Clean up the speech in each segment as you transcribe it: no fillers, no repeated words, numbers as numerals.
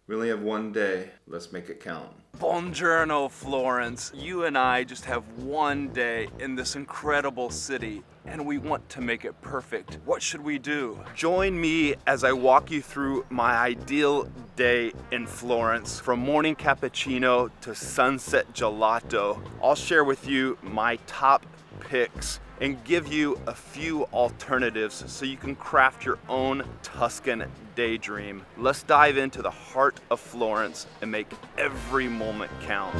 We only have one day. Let's make it count. Buongiorno Florence. You and I just have one day in this incredible city, and we want to make it perfect. What should we do? Join me as I walk you through my ideal day in Florence. From morning cappuccino to sunset gelato. I'll share with you my top picks and give you a few alternatives so you can craft your own Tuscan daydream. Let's dive into the heart of Florence and make every moment count.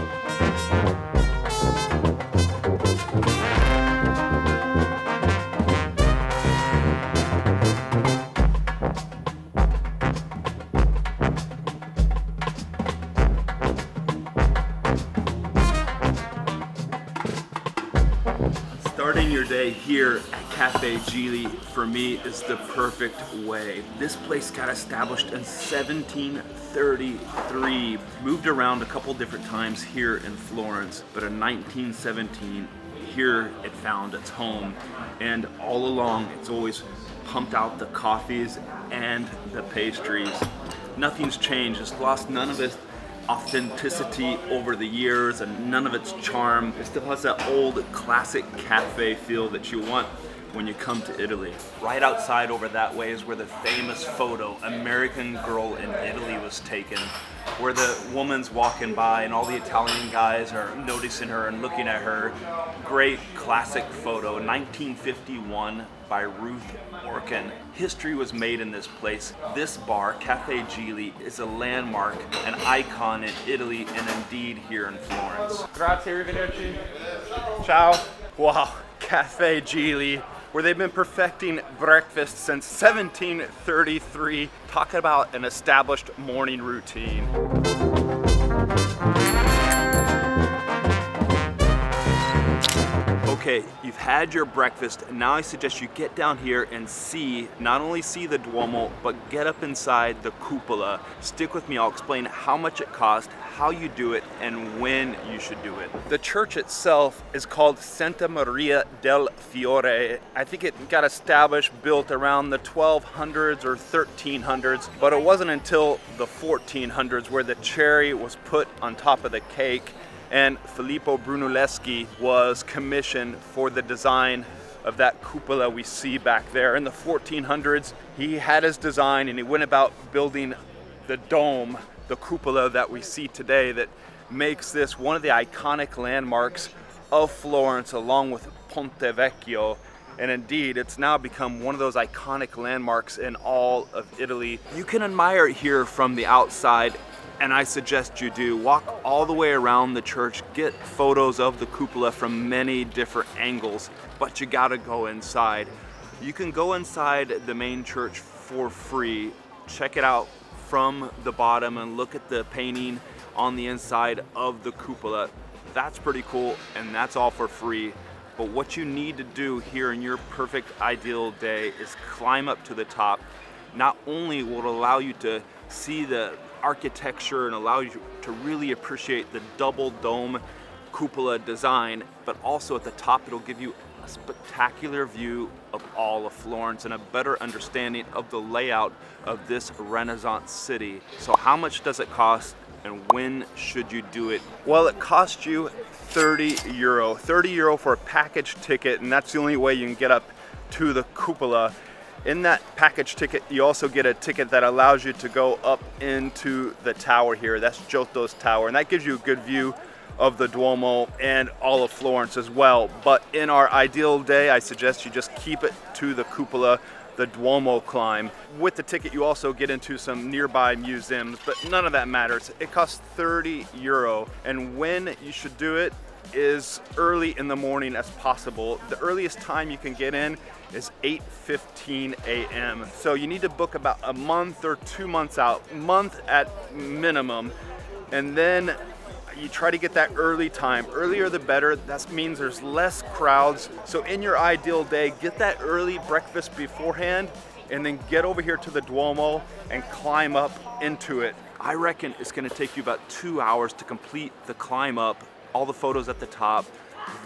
Starting your day here at Cafe Geli for me is the perfect way. This place got established in 1733, moved around a couple different times here in Florence, but in 1917, here it found its home. And all along, it's always pumped out the coffees and the pastries. Nothing's changed, it's lost none of its authenticity over the years and none of its charm. It still has that old classic cafe feel that you want when you come to Italy. Right outside over that way is where the famous photo, American Girl in Italy, was taken, where the woman's walking by and all the Italian guys are noticing her and looking at her. Great classic photo, 1951 by Ruth Orkin. History was made in this place. This bar, Cafe Geli, is a landmark, an icon in Italy and indeed here in Florence. Grazie, arrivederci. Ciao. Wow, Cafe Geli, where they've been perfecting breakfast since 1733. Talk about an established morning routine. Okay, you've had your breakfast. Now I suggest you get down here and not only see the Duomo, but get up inside the cupola. Stick with me, I'll explain how much it costs, how you do it, and when you should do it. The church itself is called Santa Maria del Fiore. I think it got established, built around the 1200s or 1300s, but it wasn't until the 1400s where the cherry was put on top of the cake, and Filippo Brunelleschi was commissioned for the design of that cupola we see back there. In the 1400s, he had his design and he went about building the dome, the cupola that we see today, that makes this one of the iconic landmarks of Florence, along with Ponte Vecchio. And indeed, it's now become one of those iconic landmarks in all of Italy. You can admire it here from the outside, and I suggest you do. Walk all the way around the church, get photos of the cupola from many different angles, but you gotta go inside. You can go inside the main church for free. Check it out from the bottom and look at the painting on the inside of the cupola. That's pretty cool, and that's all for free. But what you need to do here in your perfect ideal day is climb up to the top. Not only will it allow you to see the architecture and allow you to really appreciate the double dome cupola design, but also at the top it'll give you a spectacular view of all of Florence and a better understanding of the layout of this Renaissance city. So how much does it cost and when should you do it? Well, it costs you 30 euro. 30 euro for a package ticket, and that's the only way you can get up to the cupola. In that package ticket, you also get a ticket that allows you to go up into the tower here. That's Giotto's tower, and that gives you a good view of the Duomo and all of Florence as well. But in our ideal day, I suggest you just keep it to the cupola, the Duomo climb. With the ticket, you also get into some nearby museums, but none of that matters. It costs 30 euro, and when you should do it is early in the morning as possible. The earliest time you can get in is 8:15 a.m. So you need to book about a month or 2 months out, month at minimum, and then you try to get that early time. Earlier the better. That means there's less crowds. So in your ideal day, get that early breakfast beforehand and then get over here to the Duomo and climb up into it. I reckon it's gonna take you about 2 hours to complete the climb up, all the photos at the top,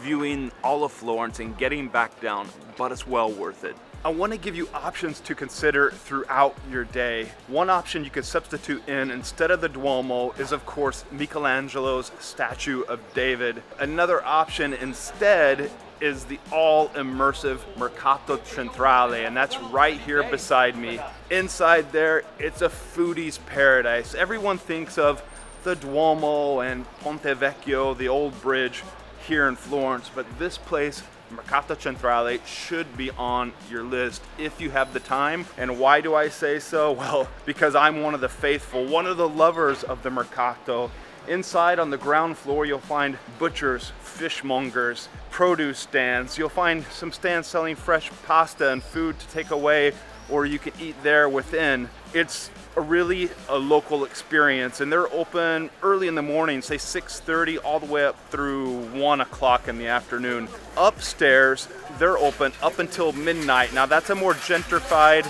viewing all of Florence and getting back down, but it's well worth it. I want to give you options to consider throughout your day. One option you can substitute in instead of the Duomo is of course Michelangelo's statue of David. Another option instead is the all-immersive Mercato Centrale, and that's right here beside me. Inside there, it's a foodie's paradise. Everyone thinks of the Duomo and Ponte Vecchio, the old bridge here in Florence, but this place, Mercato Centrale, should be on your list if you have the time. And why do I say so? Well, because I'm one of the faithful, one of the lovers of the Mercato. Inside on the ground floor, you'll find butchers, fishmongers, produce stands. You'll find some stands selling fresh pasta and food to take away, or you can eat there within. It's really a local experience, and they're open early in the morning, say 6:30 all the way up through 1 o'clock in the afternoon. Upstairs, they're open up until midnight. Now that's a more gentrified,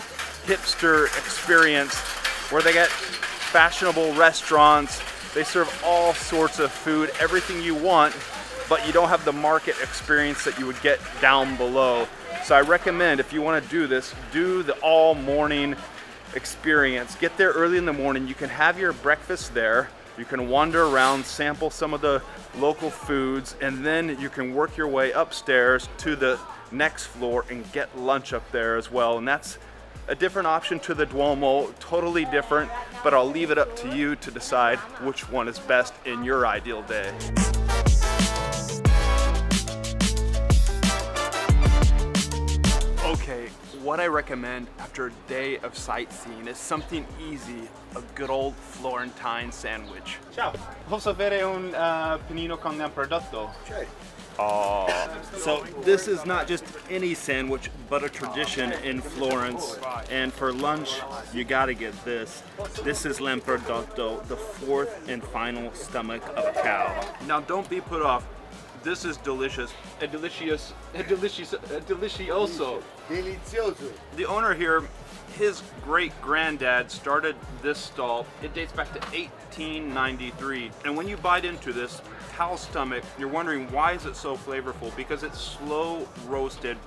hipster experience where they get fashionable restaurants. They serve all sorts of food, everything you want, but you don't have the market experience that you would get down below. So I recommend, if you want to do this, do the all morning experience. Get there early in the morning. You can have your breakfast there. You can wander around, sample some of the local foods, and then you can work your way upstairs to the next floor and get lunch up there as well. And that's a different option to the Duomo, totally different, but I'll leave it up to you to decide which one is best in your ideal day. Okay, what I recommend after a day of sightseeing is something easy, a good old Florentine sandwich. Ciao, posso avere un panino con lampredotto? Oh, so this is not just any sandwich, but a tradition in Florence. And for lunch, you gotta get this. This is lampredotto, the fourth and final stomach of a cow. Now don't be put off. This is delicious. Delicioso. Delizioso. The owner here, his great-granddad started this stall. It dates back to 1893. And when you bite into this cow stomach, you're wondering why is it so flavorful? Because it's slow roasted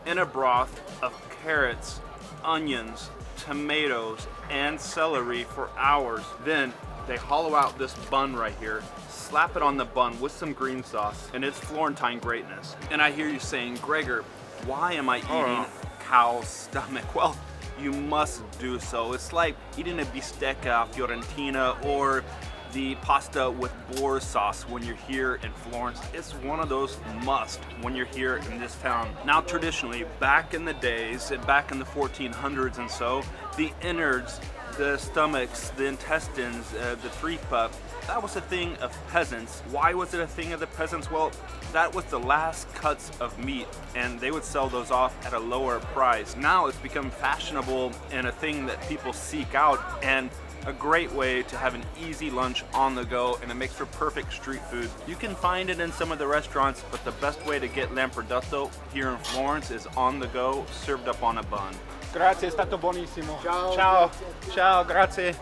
in a broth of carrots, onions, tomatoes, and celery for hours. Then they hollow out this bun right here, slap it on the bun with some green sauce, and it's Florentine greatness. And I hear you saying, Gregor, why am I eating cow's stomach? Well, you must do so. It's like eating a bistecca fiorentina or the pasta with boar sauce when you're here in Florence. It's one of those must when you're here in this town. Now traditionally, back in the days, back in the 1400s and so, the innards, the stomachs, the intestines, the tripa, that was a thing of peasants. Why was it a thing of the peasants? Well, that was the last cuts of meat, and they would sell those off at a lower price. Now it's become fashionable and a thing that people seek out, and a great way to have an easy lunch on the go, and it makes for perfect street food. You can find it in some of the restaurants, but the best way to get lampredotto here in Florence is on the go, served up on a bun. Grazie, è stato buonissimo. Ciao. Ciao, ciao, grazie.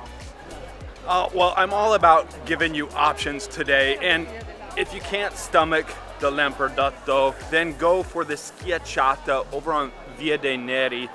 Well, I'm all about giving you options today, and if you can't stomach the lampredotto, then go for the schiacciata over on Via dei Neri,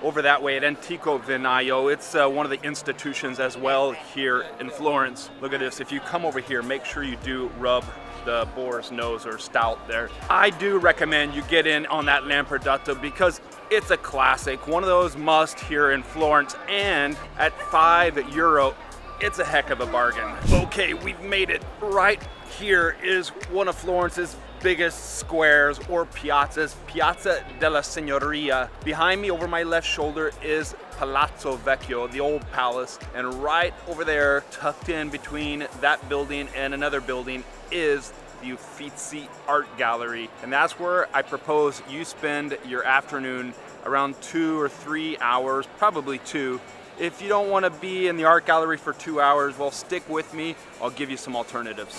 over that way at Antico Vinaio. It's one of the institutions as well here in Florence. Look at this, if you come over here, make sure you do rub the boar's nose or stout there. I do recommend you get in on that lampredotto because it's a classic, one of those must here in Florence, and at €5, it's a heck of a bargain. Okay, we've made it. Right here is one of Florence's biggest squares or piazzas, Piazza della Signoria. Behind me over my left shoulder is Palazzo Vecchio, the old palace, and right over there, tucked in between that building and another building, is the Uffizi Art Gallery. And that's where I propose you spend your afternoon, around 2 or 3 hours, probably 2. If you don't want to be in the art gallery for 2 hours, well, stick with me. I'll give you some alternatives.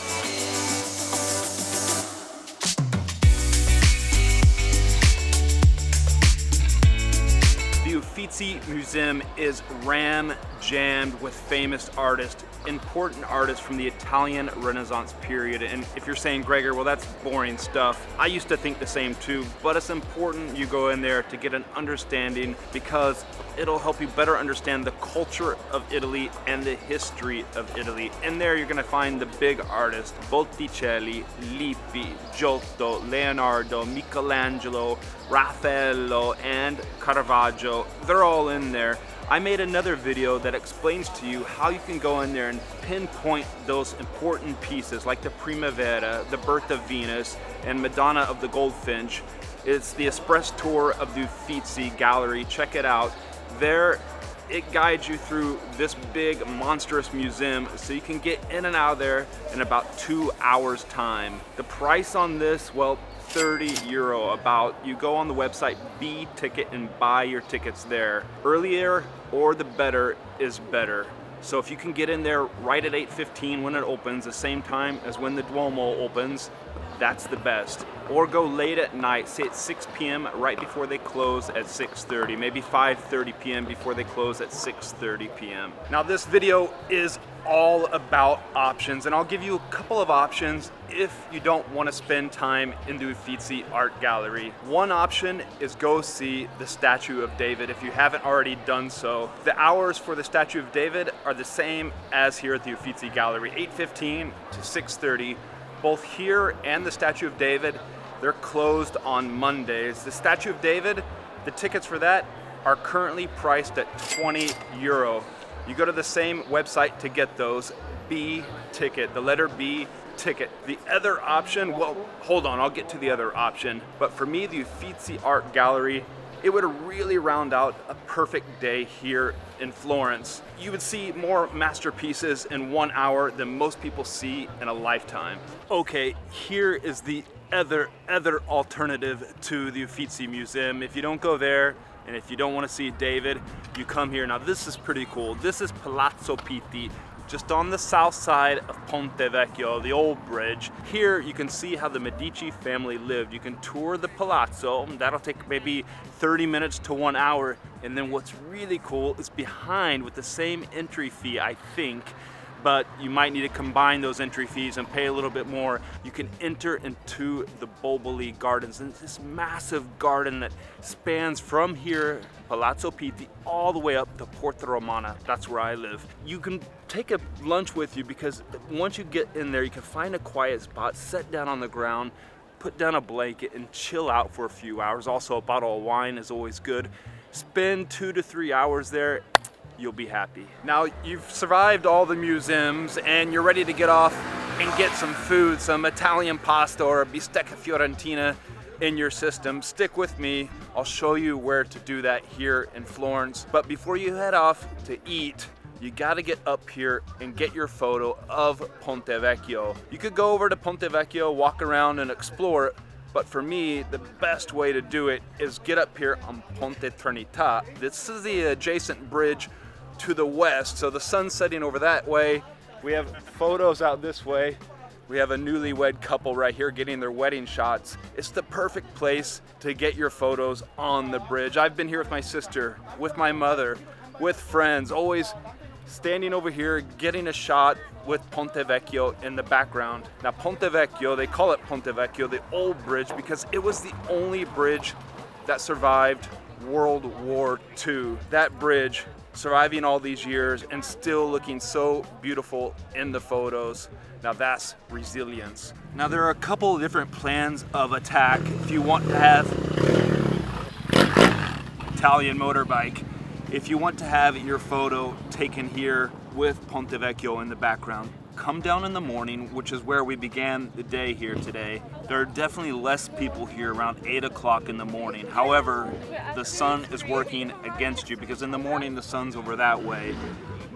The Uffizi Museum is jammed with famous artists, important artists from the Italian Renaissance period. And if you're saying, Gregor, well, that's boring stuff, I used to think the same too, but it's important you go in there to get an understanding, because it'll help you better understand the culture of Italy and the history of Italy. In there you're gonna find the big artists: Botticelli, Lippi, Giotto, Leonardo, Michelangelo, Raffaello, and Caravaggio. They're all in there. I made another video that explains to you how you can go in there and pinpoint those important pieces like the Primavera, the Birth of Venus, and Madonna of the Goldfinch. It's the express tour of the Uffizi Gallery. Check it out. There, it guides you through this big, monstrous museum, so you can get in and out of there in about 2 hours time. The price on this, well, €30 about. You go on the website B Ticket and buy your tickets there. Earlier or the better is better. So if you can get in there right at 8:15 when it opens, the same time as when the Duomo opens, that's the best. Or go late at night, say at 6 p.m. right before they close at 6:30, maybe 5:30 p.m. before they close at 6:30 p.m. Now this video is all about options, and I'll give you a couple of options if you don't want to spend time in the Uffizi Art Gallery. One option is go see the Statue of David if you haven't already done so. The hours for the Statue of David are the same as here at the Uffizi Gallery, 8:15 to 6:30. Both here and the Statue of David, they're closed on Mondays. The Statue of David, the tickets for that are currently priced at €20. You go to the same website to get those, B Ticket, the letter B Ticket. The other option, well, hold on, I'll get to the other option. But for me, the Uffizi Art Gallery, it would really round out a perfect day here in Florence. You would see more masterpieces in 1 hour than most people see in a lifetime. Okay, here is the other alternative to the Uffizi Museum. If you don't go there, and if you don't want to see David, you come here. Now this is pretty cool. This is Palazzo Pitti, just on the south side of Ponte Vecchio, the old bridge. Here you can see how the Medici family lived. You can tour the palazzo. That'll take maybe 30 minutes to 1 hour. And then what's really cool is behind, with the same entry fee, I think, but you might need to combine those entry fees and pay a little bit more. You can enter into the Boboli Gardens, and it's this massive garden that spans from here, Palazzo Pitti, all the way up to Porta Romana. That's where I live. You can take a lunch with you, because once you get in there, you can find a quiet spot, sit down on the ground, put down a blanket and chill out for a few hours. Also, a bottle of wine is always good. Spend 2 to 3 hours there. You'll be happy. Now you've survived all the museums and you're ready to get off and get some food, some Italian pasta or a bistecca fiorentina in your system. Stick with me, I'll show you where to do that here in Florence. But before you head off to eat, you gotta get up here and get your photo of Ponte Vecchio. You could go over to Ponte Vecchio, walk around and explore it, but for me, the best way to do it is get up here on Ponte Trinità. This is the adjacent bridge to the west, so the sun's setting over that way. We have photos out this way. We have a newlywed couple right here getting their wedding shots. It's the perfect place to get your photos on the bridge. I've been here with my sister, with my mother, with friends, always standing over here getting a shot with Ponte Vecchio in the background. Now Ponte Vecchio, they call it Ponte Vecchio, the old bridge, because it was the only bridge that survived World War II. That bridge surviving all these years and still looking so beautiful in the photos. Now that's resilience. Now there are a couple of different plans of attack. If you want to have Italian motorbike, if you want to have your photo taken here with Ponte Vecchio in the background, come down in the morning, which is where we began the day here today. There are definitely less people here around 8 o'clock in the morning. However, the sun is working against you, because in the morning the sun's over that way.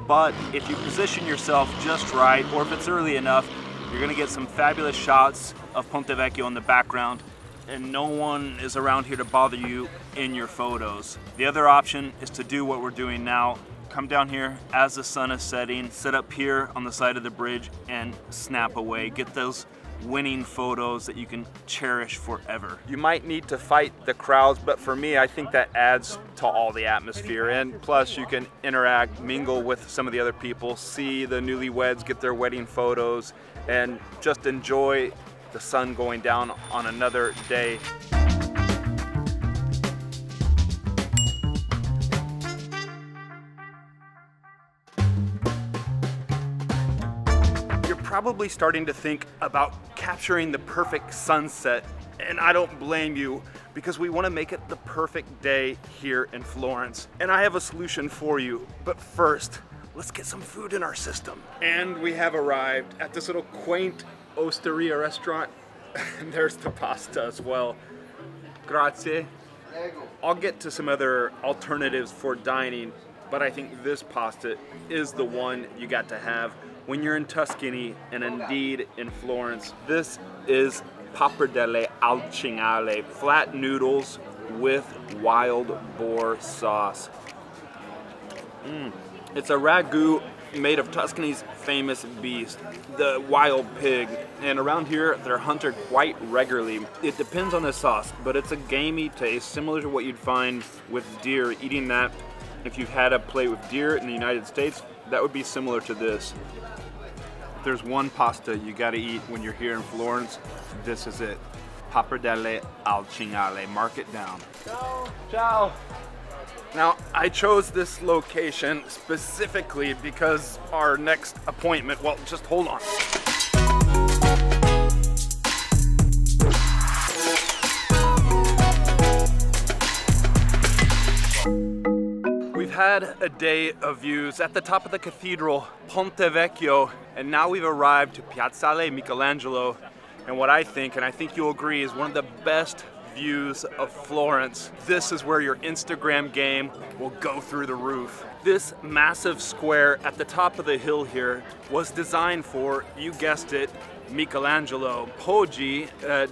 But if you position yourself just right, or if it's early enough, you're gonna get some fabulous shots of Ponte Vecchio in the background, and no one is around here to bother you in your photos. The other option is to do what we're doing now. Come down here as the sun is setting, sit up here on the side of the bridge and snap away. Get those winning photos that you can cherish forever. You might need to fight the crowds, but for me, I think that adds to all the atmosphere. And plus you can interact, mingle with some of the other people, see the newlyweds get their wedding photos, and just enjoy the sun going down on another day. Probably starting to think about capturing the perfect sunset, and I don't blame you, because we want to make it the perfect day here in Florence. And I have a solution for you, but first, let's get some food in our system. And we have arrived at this little quaint osteria restaurant, and there's the pasta as well. Grazie. I'll get to some other alternatives for dining, but I think this pasta is the one you got to have when you're in Tuscany, and indeed in Florence. This is pappardelle al cinghiale, flat noodles with wild boar sauce. It's a ragu made of Tuscany's famous beast, the wild pig. And around here, they're hunted quite regularly. It depends on the sauce, but it's a gamey taste, similar to what you'd find with deer. Eating that, if you've had a plate with deer in the United States, that would be similar to this. If there's one pasta you gotta eat when you're here in Florence, this is it. Pappardelle al cinghiale, mark it down. Ciao. Ciao. Now, I chose this location specifically because our next appointment, well, just hold on. We've had a day of views at the top of the cathedral, Ponte Vecchio, and now we've arrived to Piazzale Michelangelo, and what I think, and I think you'll agree, is one of the best views of Florence. This is where your Instagram game will go through the roof. This massive square at the top of the hill here was designed for, you guessed it, Michelangelo. Poggi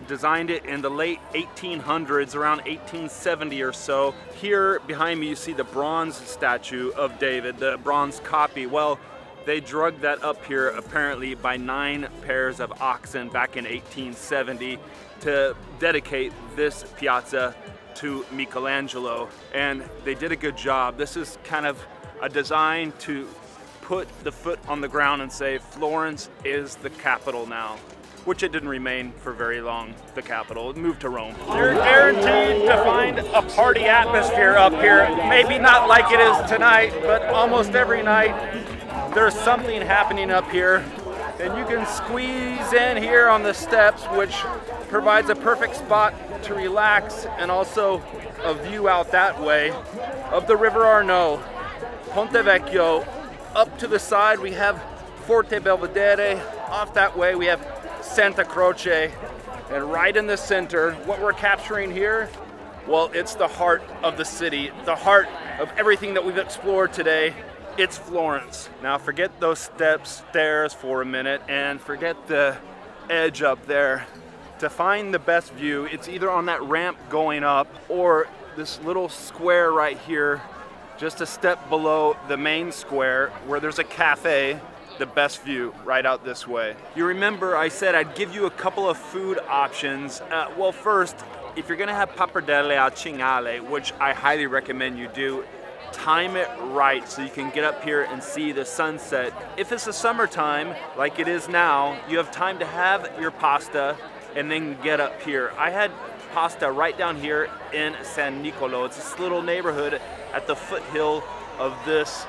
designed it in the late 1800s, around 1870 or so. Here behind me you see the bronze statue of David, the bronze copy. Well, they drugged that up here apparently by 9 pairs of oxen back in 1870 to dedicate this piazza to Michelangelo, and they did a good job. This is kind of a design to put the foot on the ground and say Florence is the capital now, which it didn't remain for very long, the capital. It moved to Rome. You're guaranteed to find a party atmosphere up here. Maybe not like it is tonight, but almost every night there's something happening up here. And you can squeeze in here on the steps, which provides a perfect spot to relax, and also a view out that way of the River Arno. Ponte Vecchio. Up to the side we have Forte Belvedere. Off that way we have Santa Croce. And right in the center, what we're capturing here, well, it's the heart of the city, the heart of everything that we've explored today. It's Florence. Now forget those stairs for a minute and forget the edge up there. To find the best view, it's either on that ramp going up or this little square right here, just a step below the main square where there's a cafe, the best view right out this way. You remember I said I'd give you a couple of food options. Well, first, if you're gonna have pappardelle al cinghiale, which I highly recommend you do, time it right so you can get up here and see the sunset. If it's the summertime, like it is now, you have time to have your pasta and then get up here. I had pasta right down here in San Nicolo. It's this little neighborhood at the foothill of this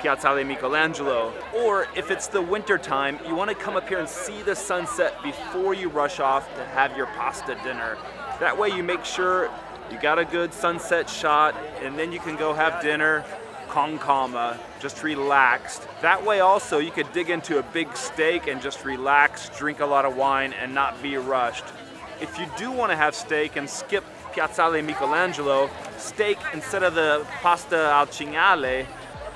Piazzale Michelangelo. Or if it's the winter time, you want to come up here and see the sunset before you rush off to have your pasta dinner. That way you make sure you got a good sunset shot, and then you can go have dinner con calma, just relaxed. That way also you could dig into a big steak and just relax, drink a lot of wine, and not be rushed. If you do want to have steak and skip Piazzale Michelangelo, steak instead of the pasta al cinghiale,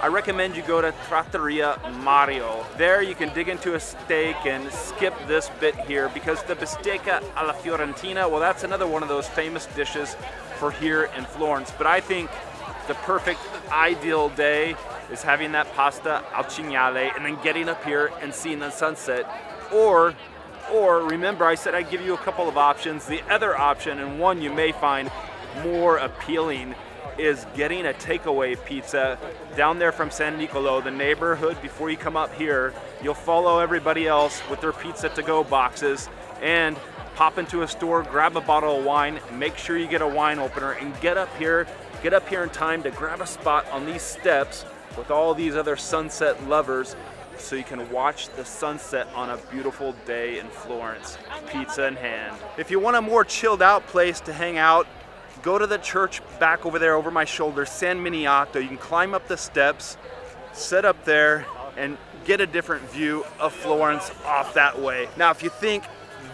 I recommend you go to Trattoria Mario. There you can dig into a steak and skip this bit here, because the bistecca alla fiorentina, well, that's another one of those famous dishes for here in Florence. But I think the perfect ideal day is having that pasta al cinghiale and then getting up here and seeing the sunset. Or Or remember, I said I'd give you a couple of options. The other option, and one you may find more appealing, is getting a takeaway pizza down there from San Nicolo, the neighborhood. Before you come up here, you'll follow everybody else with their pizza to go boxes and pop into a store, grab a bottle of wine, make sure you get a wine opener, and get up here in time to grab a spot on these steps with all these other sunset lovers so you can watch the sunset on a beautiful day in Florence, pizza in hand. If you want a more chilled out place to hang out, go to the church back over there over my shoulder, San Miniato. You can climb up the steps, sit up there, and get a different view of Florence off that way. Now, if you think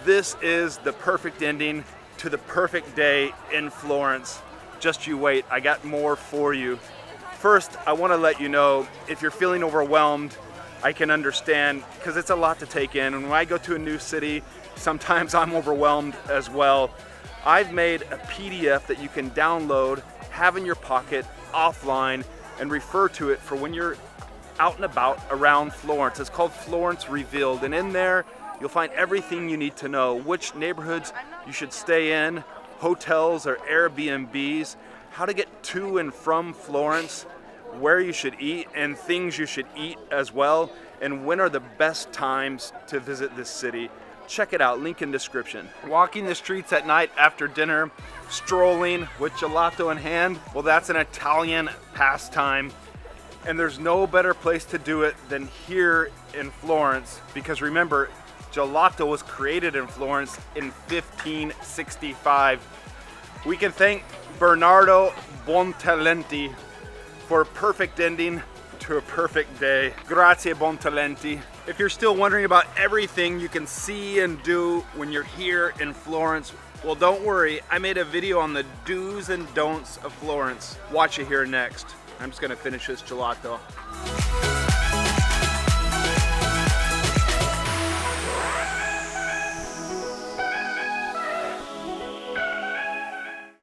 this is the perfect ending to the perfect day in Florence, just you wait, I got more for you. First, I want to let you know, if you're feeling overwhelmed, I can understand, because it's a lot to take in. And when I go to a new city, sometimes I'm overwhelmed as well. I've made a PDF that you can download, have in your pocket, offline, and refer to it for when you're out and about around Florence. It's called Florence Revealed, and in there, you'll find everything you need to know, which neighborhoods you should stay in, hotels or Airbnbs, how to get to and from Florence, where you should eat, and things you should eat as well, and when are the best times to visit this city. Check it out, link in description. Walking the streets at night after dinner, strolling with gelato in hand, well, that's an Italian pastime. And there's no better place to do it than here in Florence, because remember, gelato was created in Florence in 1565. We can thank Bernardo Bontalenti for a perfect ending to a perfect day. Grazie Bontalenti. If you're still wondering about everything you can see and do when you're here in Florence, well, don't worry, I made a video on the do's and don'ts of Florence. Watch it here next. I'm just gonna finish this gelato.